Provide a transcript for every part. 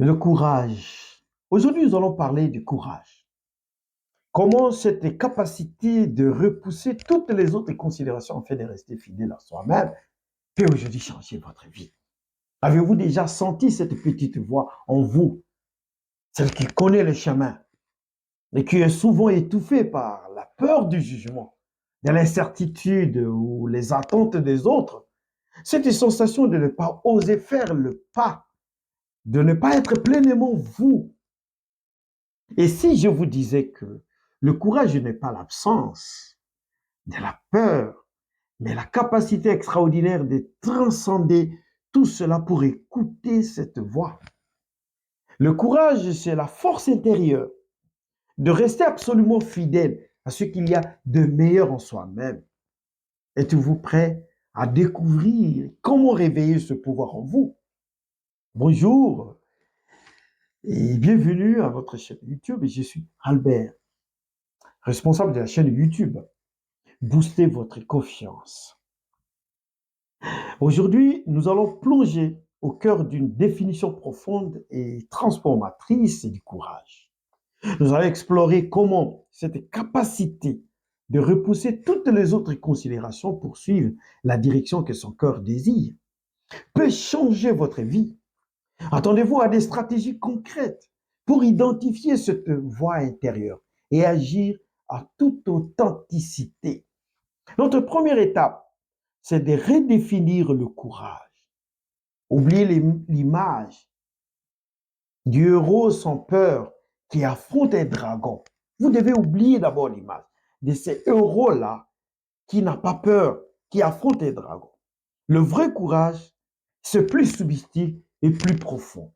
Le courage. Aujourd'hui, nous allons parler du courage. Comment cette capacité de repousser toutes les autres considérations afin de rester fidèle à soi-même peut aujourd'hui changer votre vie. Avez-vous déjà senti cette petite voix en vous, celle qui connaît le chemin et qui est souvent étouffée par la peur du jugement, de l'incertitude ou les attentes des autres? Cette sensation de ne pas oser faire le pas, de ne pas être pleinement vous. Et si je vous disais que le courage n'est pas l'absence de la peur, mais la capacité extraordinaire de transcender tout cela pour écouter cette voix. Le courage, c'est la force intérieure de rester absolument fidèle à ce qu'il y a de meilleur en soi-même. Êtes-vous prêt à découvrir comment réveiller ce pouvoir en vous? Bonjour et bienvenue à votre chaîne YouTube. Je suis Albert, responsable de la chaîne YouTube. Boostez votre confiance. Aujourd'hui, nous allons plonger au cœur d'une définition profonde et transformatrice du courage. Nous allons explorer comment cette capacité de repousser toutes les autres considérations pour suivre la direction que son cœur désire peut changer votre vie. Attendez-vous à des stratégies concrètes pour identifier cette voie intérieure et agir à toute authenticité. Notre première étape, c'est de redéfinir le courage. Oubliez l'image du héros sans peur qui affronte un dragon. Vous devez oublier d'abord l'image de ces héros-là qui n'a pas peur, qui affronte un dragon. Le vrai courage, c'est plus subtil et plus profond.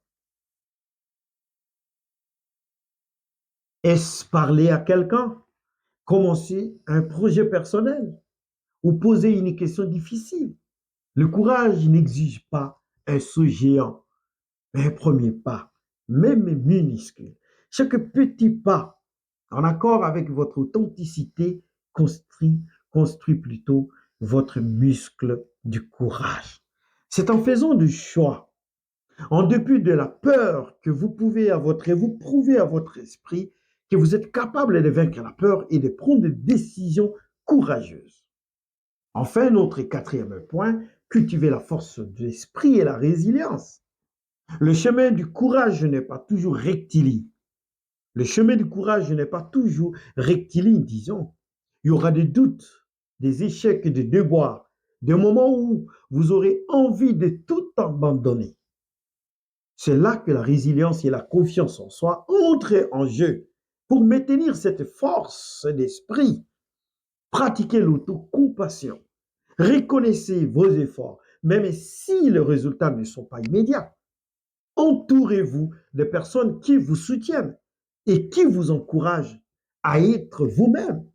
Est-ce parler à quelqu'un? Commencer un projet personnel ou poser une question difficile? Le courage n'exige pas un saut géant, mais un premier pas, même minuscule. Chaque petit pas, en accord avec votre authenticité, construit plutôt votre muscle du courage. C'est en faisant du choix, en dépit de la peur que vous pouvez vous prouvez à votre esprit que vous êtes capable de vaincre la peur et de prendre des décisions courageuses. Enfin, notre quatrième point, cultiver la force de l'esprit et la résilience. Le chemin du courage n'est pas toujours rectiligne. Le chemin du courage n'est pas toujours rectiligne, disons. Il y aura des doutes, des échecs, des déboires, des moments où vous aurez envie de tout abandonner. C'est là que la résilience et la confiance en soi entrent en jeu. Pour maintenir cette force d'esprit, pratiquez l'autocompassion. Reconnaissez vos efforts, même si les résultats ne sont pas immédiats. Entourez-vous de personnes qui vous soutiennent et qui vous encouragent à être vous-même.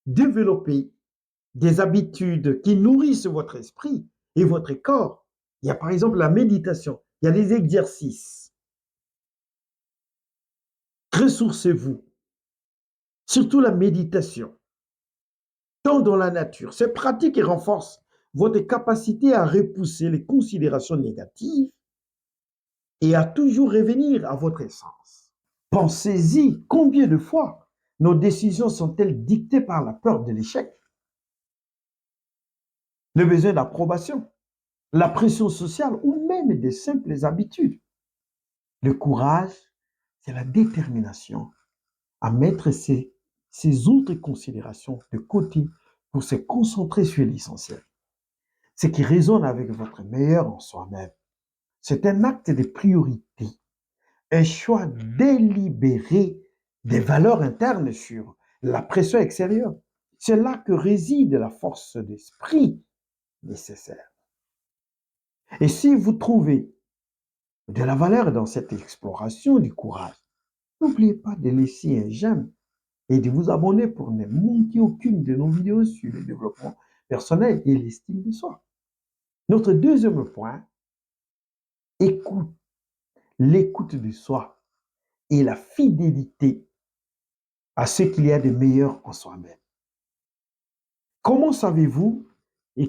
Développez des habitudes qui nourrissent votre esprit et votre corps. Il y a par exemple la méditation, il y a des exercices. Ressourcez-vous, surtout la méditation, tant dans la nature. Ces pratiques renforcent votre capacité à repousser les considérations négatives et à toujours revenir à votre essence. Pensez-y, combien de fois nos décisions sont-elles dictées par la peur de l'échec, le besoin d'approbation, la pression sociale ou même des simples habitudes? Le courage, c'est la détermination à mettre ces autres considérations de côté pour se concentrer sur l'essentiel, ce qui résonne avec votre meilleur en soi-même. C'est un acte de priorité, un choix délibéré des valeurs internes sur la pression extérieure. C'est là que réside la force d'esprit nécessaire. Et si vous trouvez de la valeur dans cette exploration du courage, n'oubliez pas de laisser un j'aime et de vous abonner pour ne manquer aucune de nos vidéos sur le développement personnel et l'estime de soi. Notre deuxième point, écoute, l'écoute de soi et la fidélité à ce qu'il y a de meilleur en soi-même. Comment savez-vous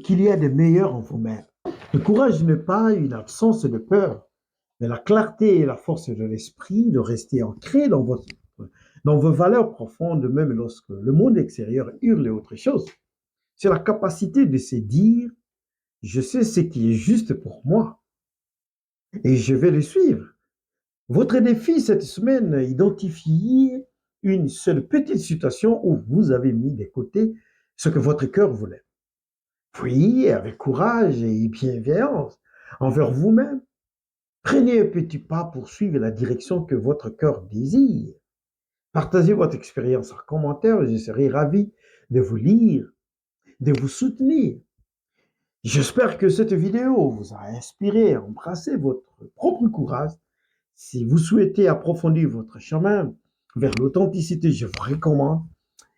qu'il y a de meilleur en vous-même? Le courage n'est pas une absence de peur, Mais la clarté et la force de l'esprit de rester ancré dans vos valeurs profondes, même lorsque le monde extérieur hurle et autre chose. C'est la capacité de se dire, je sais ce qui est juste pour moi et je vais le suivre. Votre défi cette semaine, identifiez une seule petite situation où vous avez mis de côté ce que votre cœur voulait. Puis, avec courage et bienveillance envers vous-même, prenez un petit pas pour suivre la direction que votre cœur désire. Partagez votre expérience en commentaire, je serai ravi de vous lire, de vous soutenir. J'espère que cette vidéo vous a inspiré à embrasser votre propre courage. Si vous souhaitez approfondir votre chemin vers l'authenticité, je vous recommande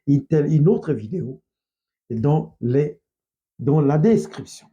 une autre vidéo dans la description.